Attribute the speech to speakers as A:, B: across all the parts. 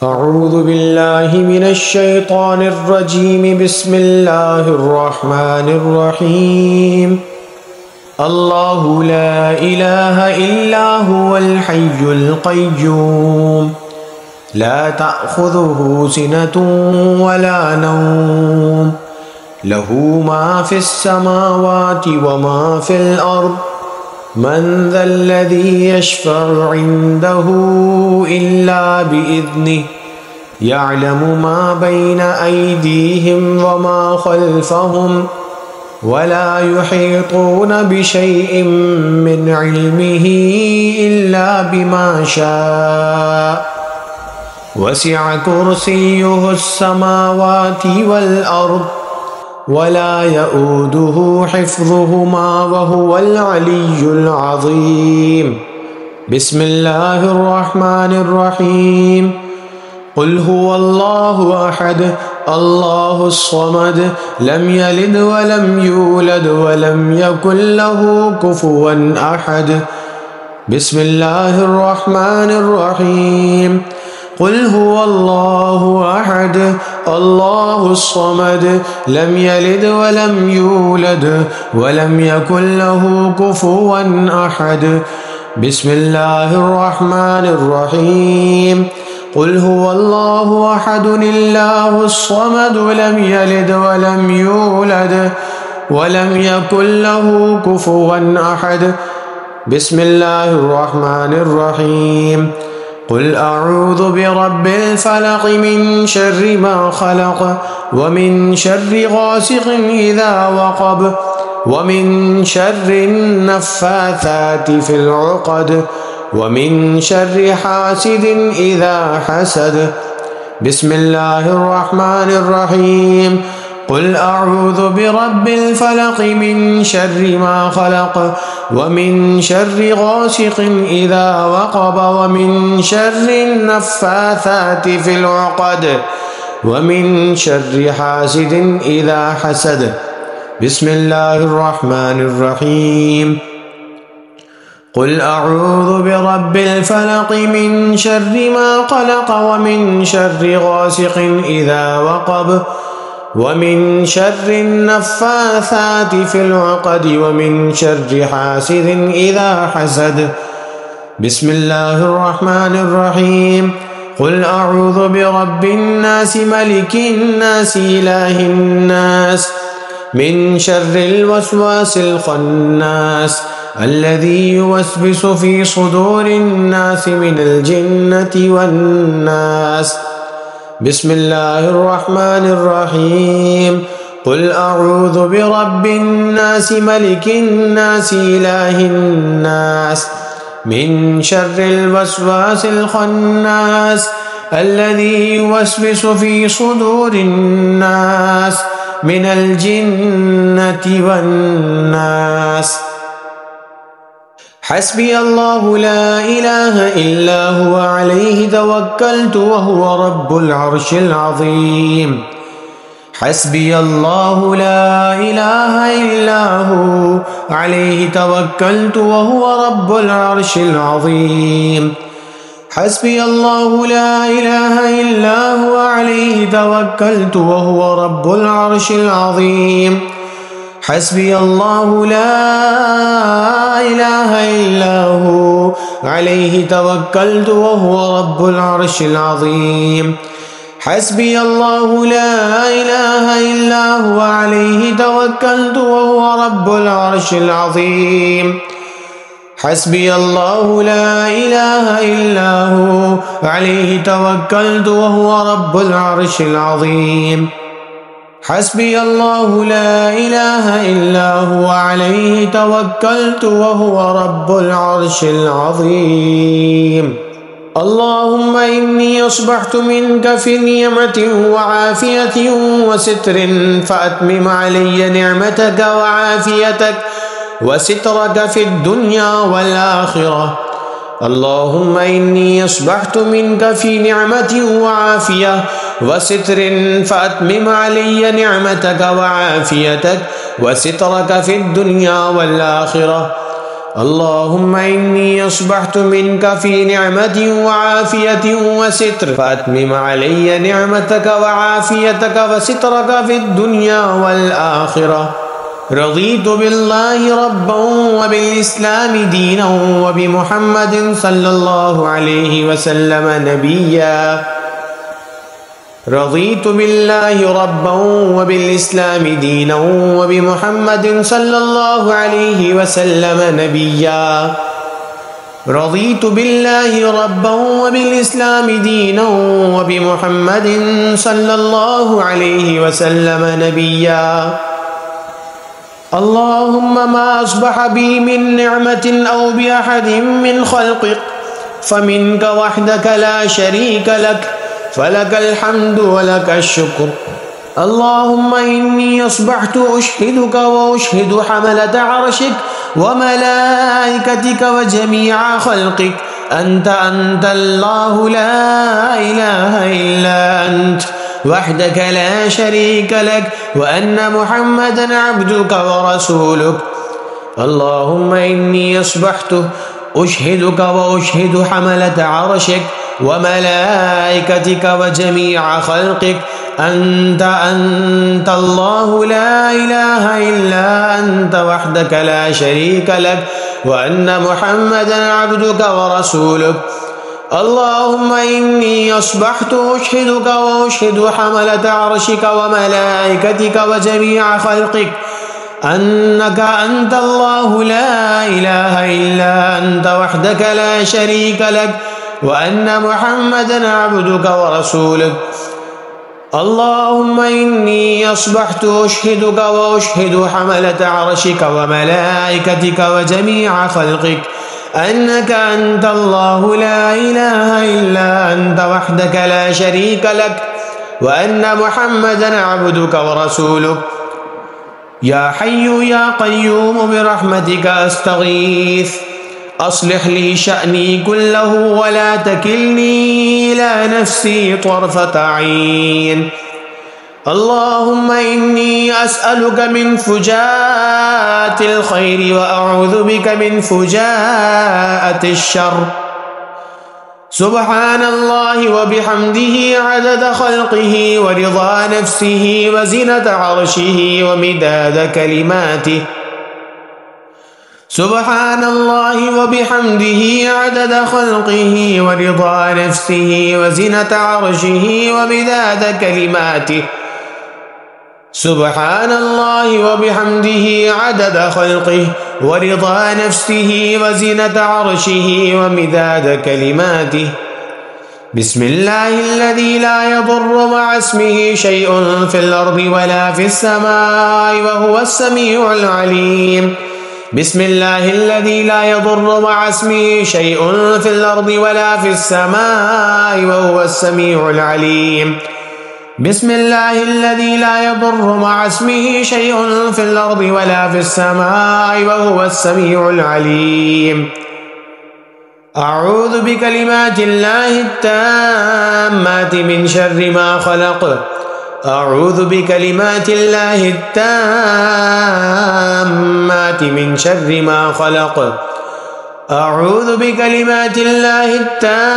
A: أعوذ بالله من الشيطان الرجيم بسم الله الرحمن الرحيم الله لا إله إلا هو الحي القيوم لا تأخذه سنة ولا نوم له ما في السماوات وما في الأرض من ذا الذي يشفع عنده إلا بإذنه يعلم ما بين أيديهم وما خلفهم ولا يحيطون بشيء من علمه إلا بما شاء وسع كرسيه السماوات والأرض ولا يؤوده حفظهما وهو العلي العظيم بسم الله الرحمن الرحيم قل هو الله أحد الله الصمد لم يلد ولم يولد ولم يكن له كفوا أحد بسم الله الرحمن الرحيم قل هو الله أحد الله الصمد لم يلد ولم يولد ولم يكن له كفوا أحد بسم الله الرحمن الرحيم قل هو الله أحد الله الصمد لم يلد ولم يولد ولم يكن له كفوا أحد بسم الله الرحمن الرحيم قل أعوذ برب الفلق من شر ما خلق ومن شر غاسق إذا وقب ومن شر النفاثات في العقد ومن شر حاسد إذا حسد بسم الله الرحمن الرحيم قل أعوذ برب الفلق من شر ما خلق ومن شر غاسق إذا وقب ومن شر النفاثات في العقد ومن شر حاسد إذا حسد بسم الله الرحمن الرحيم قل أعوذ برب الفلق من شر ما خلق ومن شر غاسق إذا وقب ومن شر النفاثات في العقد ومن شر حاسد إذا حسد بسم الله الرحمن الرحيم قل أعوذ برب الناس ملك الناس إله الناس من شر الوسواس الخناس الذي يوسوس في صدور الناس من الجنة والناس بسم الله الرحمن الرحيم قل أعوذ برب الناس ملك الناس إله الناس من شر الوسواس الخناس الذي يوسوس في صدور الناس من الجنة والناس حسبي الله لا إله إلا هو عليه توكلت وهو رب العرش العظيم حسبي الله لا إله إلا هو عليه توكلت وهو رب العرش العظيم حسبي الله لا إله إلا هو عليه توكلت وهو رب العرش العظيم حسبي الله لا إله إلا هو عليه توكلت وهو رب العرش العظيم حسبي الله لا إله إلا هو عليه توكلت وهو رب العرش العظيم حسبي الله لا إله إلا هو عليه توكلت وهو رب العرش العظيم حسبي الله لا إله إلا هو عليه توكلت وهو رب العرش العظيم اللهم إني أصبحت منك في نعمة وعافية وستر فأتمم علي نعمتك وعافيتك وسترك في الدنيا والآخرة اللهم إني أصبحت منك في نعمة وعافية وستر فأتمم علي نعمتك وعافيتك وسترك في الدنيا والآخرة اللهم إني أصبحت منك في نعمة وعافية وستر، فأتمم علي نعمتك وعافيتك وسترك في الدنيا والآخرة. رضيت بالله ربا وبالإسلام دينا وبمحمد صلى الله عليه وسلم نبيا. رضيت بالله ربا وبالإسلام دينا وبمحمد صلى الله عليه وسلم نبيا. رضيت بالله ربا وبالإسلام دينا وبمحمد صلى الله عليه وسلم نبيا. اللهم ما أصبح بي من نعمة أو بأحد من خلقك فمنك وحدك لا شريك لك، فلك الحمد ولك الشكر. اللهم إني أصبحت أشهدك وأشهد حملة عرشك وملائكتك وجميع خلقك أنت الله لا إله إلا أنت وحدك لا شريك لك، وأن محمدا عبدك ورسولك. اللهم إني أصبحت أشهدك وأشهد حملة عرشك وملائكتك وجميع خلقك أنت الله لا إله إلا أنت وحدك لا شريك لك، وأن محمدا عبدك ورسولك. اللهم إني أصبحت أشهدك وأشهد حملة عرشك وملائكتك وجميع خلقك أنك أنت الله لا إله إلا أنت وحدك لا شريك لك، وأن محمدا عبدك ورسولك. اللهم إني أصبحت أشهدك وأشهد حملة عرشك وملائكتك وجميع خلقك أنك أنت الله لا إله إلا أنت وحدك لا شريك لك، وأن محمدا عبدك ورسولك. يا حي يا قيوم برحمتك أستغيث، أصلح لي شأني كله ولا تكلني إلى نفسي طرفة عين. اللهم إني أسألك من فجاءة الخير وأعوذ بك من فجاءة الشر. سبحان الله وبحمده عدد خلقه ورضا نفسه وزنة عرشه ومداد كلماته. سبحان الله وبحمده عدد خلقه ورضا نفسه وزنة عرشه ومداد كلماته. سبحان الله وبحمده عدد خلقه ورضا نفسه وزنة عرشه ومداد كلماته. بسم الله الذي لا يضر مع اسمه شيء في الأرض ولا في السماء وهو السميع العليم. بسم الله الذي لا يضر مع اسمه شيء في الأرض ولا في السماء وهو السميع العليم. بسم الله الذي لا يضر مع اسمه شيء في الأرض ولا في السماء وهو السميع العليم. أعوذ بكلمات الله التامات من شر ما خلق. أعوذ بكلمات الله التامات من شر ما خلق. أعوذ بكلمات الله التامات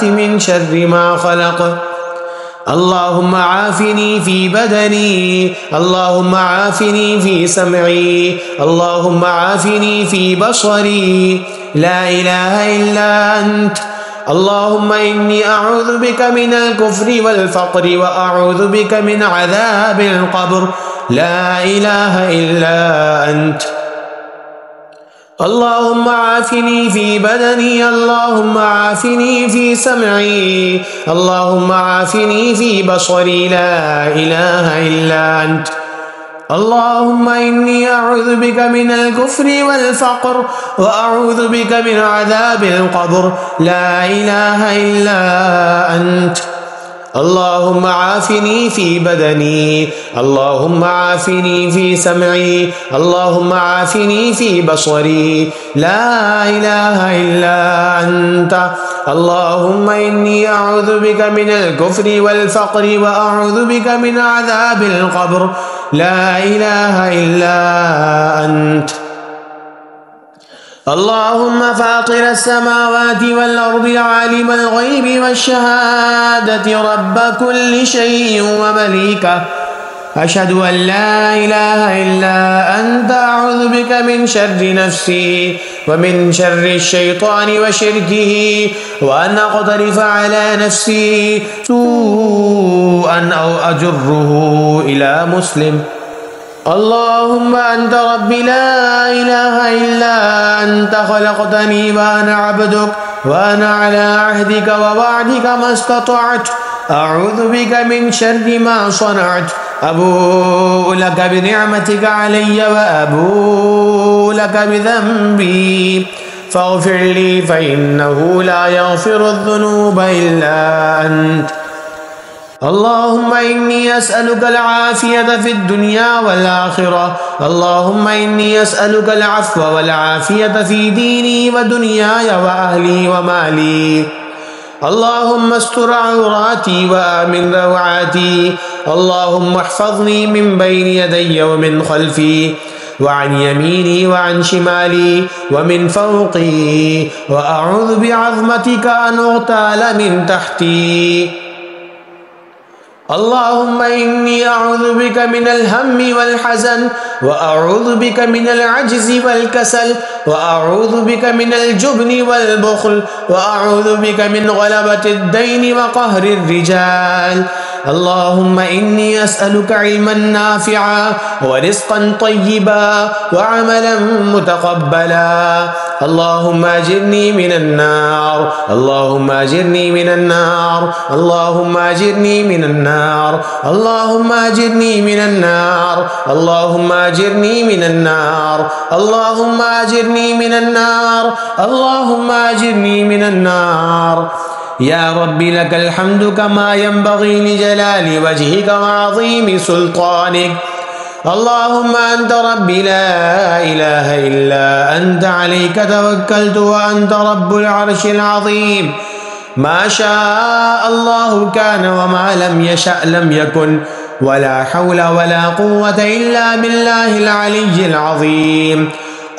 A: من شر ما خلق. اللهم عافني في بدني، اللهم عافني في سمعي، اللهم عافني في بصري، لا إله إلا أنت. اللهم إني أعوذ بك من الكفر والفقر وأعوذ بك من عذاب القبر، لا إله إلا أنت. اللهم عافني في بدني، اللهم عافني في سمعي، اللهم عافني في بصري، لا إله إلا أنت. اللهم إني أعوذ بك من الكفر والفقر وأعوذ بك من عذاب القبر، لا إله إلا أنت. اللهم عافني في بدني، اللهم عافني في سمعي، اللهم عافني في بصري، لا إله إلا أنت. اللهم إني أعوذ بك من الكفر والفقر وأعوذ بك من عذاب القبر، لا إله إلا أنت. اللهم فاطر السماوات والأرض عالم الغيب والشهادة رب كل شيء ومليكه، أشهد أن لا إله إلا أنت، أعوذ بك من شر نفسي ومن شر الشيطان وشركه، وأن أقترف على نفسي سوءا أو أجره إلى مسلم. اللهم أنت ربي لا إله إلا أنت، خلقتني وأنا عبدك، وأنا على عهدك ووعدك ما استطعت، أعوذ بك من شر ما صنعت، أبوء لك بنعمتك علي وأبوء لك بذنبي، فاغفر لي فإنه لا يغفر الذنوب إلا أنت. اللهم إني أسألك العافية في الدنيا والآخرة، اللهم إني أسألك العفو والعافية في ديني ودنياي وأهلي ومالي. اللهم استر عوراتي وآمن روعاتي، اللهم احفظني من بين يدي ومن خلفي وعن يميني وعن شمالي ومن فوقي، وأعوذ بعظمتك أن أغتال من تحتي. اللهم إني أعوذ بك من الهم والحزن، وأعوذ بك من العجز والكسل، وأعوذ بك من الجبن والبخل، وأعوذ بك من غلبة الدين وقهر الرجال. اللهم إني أسألك علما نافعا ورزقا طيبا وعملا متقبلا. اللهم أجرني من النار، اللهم أجرني من النار، اللهم أجرني من النار، اللهم أجرني من النار، اللهم أجرني من النار، اللهم أجرني من النار، اللهم أجرني من النار. يا رب لك الحمد كما ينبغي لجلال وجهك وعظيم سلطانك. اللهم أنت ربي لا إله إلا أنت، عليك توكلت وأنت رب العرش العظيم. ما شاء الله كان وما لم يشأ لم يكن، ولا حول ولا قوة إلا بالله العلي العظيم.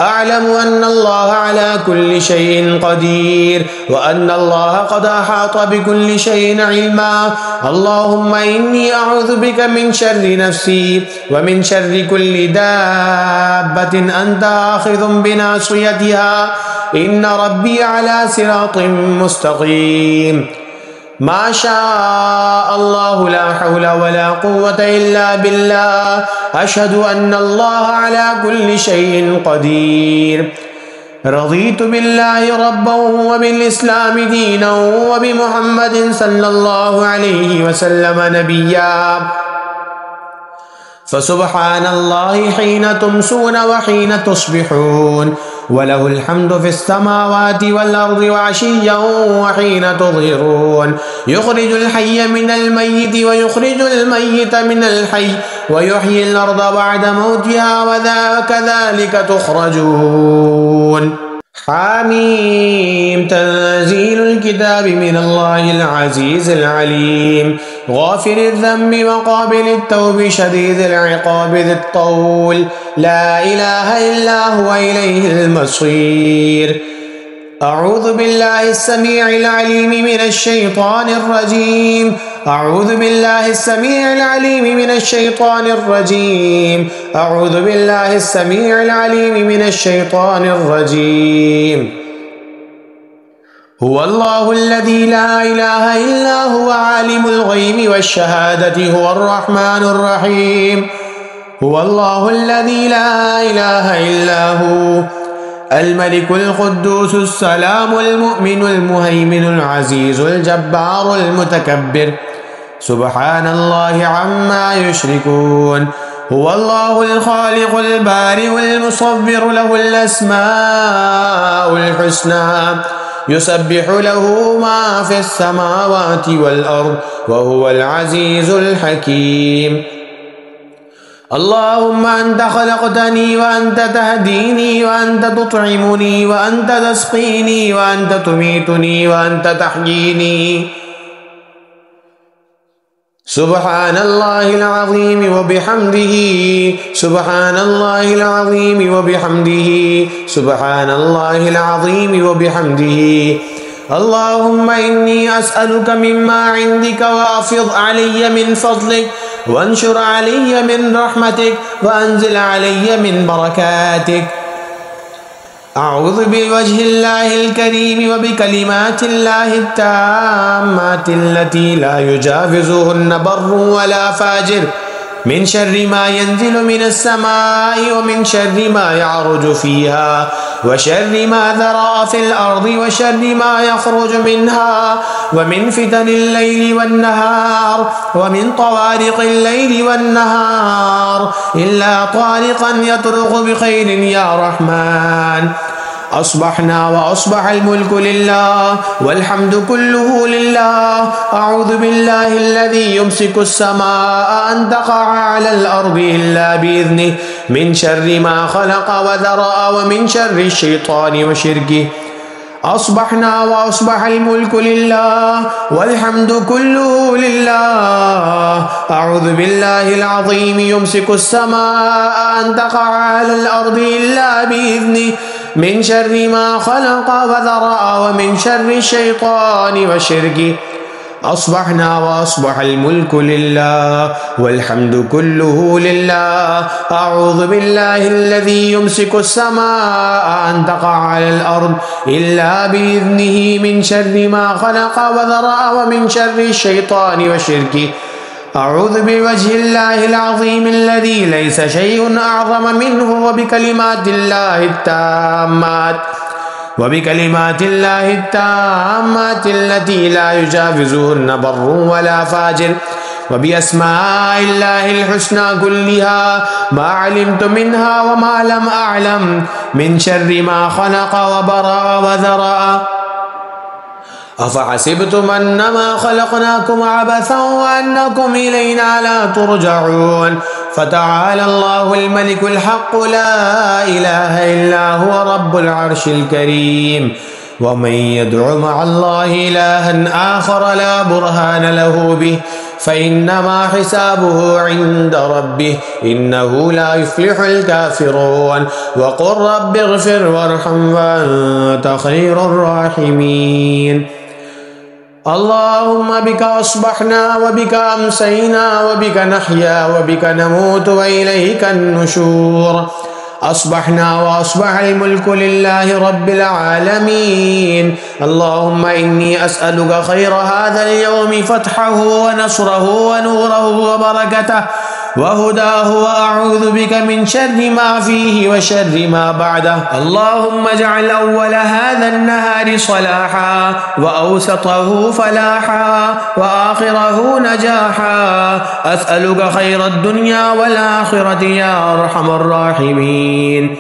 A: أعلم أن الله على كل شيء قدير، وأن الله قد أحاط بكل شيء علما. اللهم إني أعوذ بك من شر نفسي ومن شر كل دابة أنت آخذ بناصيتها، إن ربي على صراط مستقيم. ما شاء الله لا حول ولا قوة إلا بالله. أشهد أن الله على كل شيء قدير. رضيت بالله ربا وبالإسلام دينا وبمحمد صلى الله عليه وسلم نبيا. فسبحان الله حين تمسون وحين تصبحون، وله الحمد في السماوات والأرض وعشيا وحين تظهرون. يخرج الحي من الميت ويخرج الميت من الحي، ويحيي الأرض بعد موتها، وكذلك تخرجون. حميم. تنزيل الكتاب من الله العزيز العليم، غافر الذنب وقابل التوب، شديد العقاب ذي الطول، لا إله إلا هو، إليه المصير. أعوذ بالله السميع العليم من الشيطان الرجيم، أعوذ بالله السميع العليم من الشيطان الرجيم، أعوذ بالله السميع العليم من الشيطان الرجيم. هو الله الذي لا إله إلا هو، عالم الغيب والشهادة، هو الرحمن الرحيم. هو الله الذي لا إله إلا هو، الملك القدوس السلام المؤمن المهيمن العزيز الجبار المتكبر، سبحان الله عما يشركون. هو الله الخالق البارئ المصور، له الأسماء الحسنى، يسبح له ما في السماوات والأرض، وهو العزيز الحكيم. اللهم أنت خلقتني وأنت تهديني وأنت تطعمني وأنت تسقيني وأنت تميتني وأنت تحييني. سبحان الله العظيم وبحمده سبحان الله العظيم وبحمده سبحان الله العظيم وبحمده اللهم إني أسألك مما عندك وأفض علي من فضلك وانشر علي من رحمتك وأنزل علي من بركاتك أعوذ بوجه الله الكريم وبكلمات الله التامات التي لا يجاوزهن بر ولا فاجر من شر ما ينزل من السماء ومن شر ما يعرج فيها وشر ما ذرأ في الأرض وشر ما يخرج منها ومن فتن الليل والنهار ومن طوارق الليل والنهار إلا طارقا يطرق بخير يا رحمن أصبحنا وأصبح الملك لله والحمد كله لله أعوذ بالله الذي يمسك السماء أن تقع على الأرض إلا بإذنه من شر ما خلق وذرأ ومن شر الشيطان وشركه أصبحنا وأصبح الملك لله والحمد كله لله أعوذ بالله العظيم يمسك السماء أن تقع على الأرض إلا بإذنه من شر ما خلق وذرأ ومن شر الشيطان وشركه أصبحنا وأصبح الملك لله والحمد كله لله أعوذ بالله الذي يمسك السماء أن تقع على الأرض إلا بإذنه من شر ما خلق وذرأ ومن شر الشيطان وشركه أعوذ بوجه الله العظيم الذي ليس شيء أعظم منه وبكلمات الله التامات التي لا يجاوزهن بر ولا فاجر وبأسماء الله الحسنى كلها ما علمت منها وما لم أعلم من شر ما خلق وبرأ وذرأ أفحسبتم أنما خلقناكم عبثا وأنكم إلينا لا ترجعون فتعالى الله الملك الحق لا إله إلا هو رب العرش الكريم ومن يدع مع الله إلها آخر لا برهان له به فإنما حسابه عند ربه إنه لا يفلح الكافرون وقل رب اغفر وارحم وأنت خير الراحمين اللهم بك أصبحنا وبك أمسينا وبك نحيا وبك نموت وإليك النشور أصبحنا وأصبح الملك لله رب العالمين اللهم إني أسألك خير هذا اليوم فتحه ونصره ونوره وبركته وهداه وأعوذ بك من شر ما فيه وشر ما بعده اللهم اجعل أول هذا النهار صلاحا وأوسطه فلاحا وآخره نجاحا أسألك خير الدنيا والآخرة يا أرحم الراحمين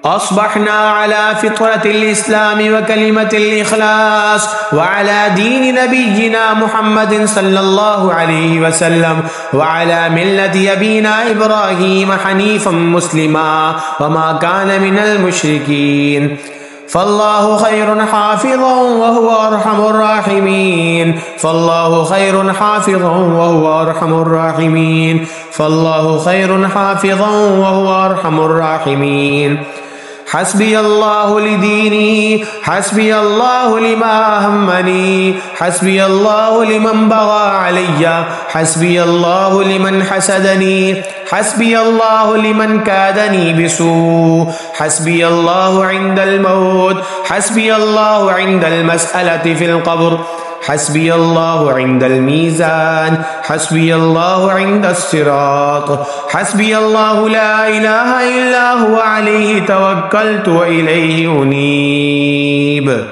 A: أصبحنا على فطرة الإسلام وكلمة الإخلاص وعلى دين نبينا محمد صلى الله عليه وسلم وعلى ملة أبينا إبراهيم حنيفا مسلما وما كان من المشركين فالله خير حافظا وهو أرحم الراحمين فالله خير حافظا وهو أرحم الراحمين فالله خير حافظا وهو أرحم الراحمين حسبي الله لديني حسبي الله لما أهمني حسبي الله لمن بغى علي حسبي الله لمن حسدني حسبي الله لمن كادني بسوء حسبي الله عند الموت حسبي الله عند المسألة في القبر حسبي الله عند الميزان حسبي الله عند الصراط حسبي الله لا إله إلا هو عليه توكلت وإليه أنيب